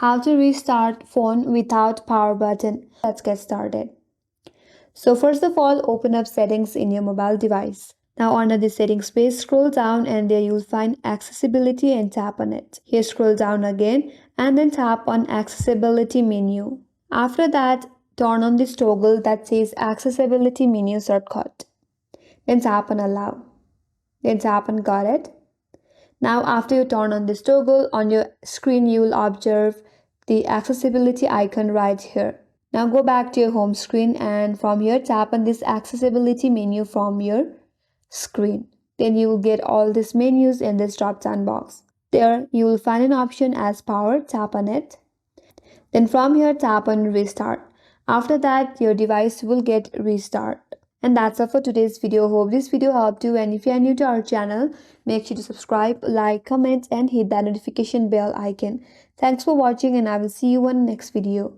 How to restart phone without power button. Let's get started. So first of all, open up settings in your mobile device. Now under the settings page, scroll down and there you'll find accessibility and tap on it. Here scroll down again and then tap on accessibility menu. After that, turn on this toggle that says accessibility menu shortcut. Then tap on allow. Then tap on got it. Now after you turn on this toggle on your screen, you will observe the accessibility icon right here. Now go back to your home screen and from here tap on this accessibility menu from your screen. Then you will get all these menus in this drop down box. There you will find an option as power, tap on it. Then from here tap on restart. After that your device will get restart. And that's all for today's video. Hope this video helped you, and if you are new to our channel, make sure to subscribe, like, comment and hit that notification bell icon. Thanks for watching and I will see you on the next video.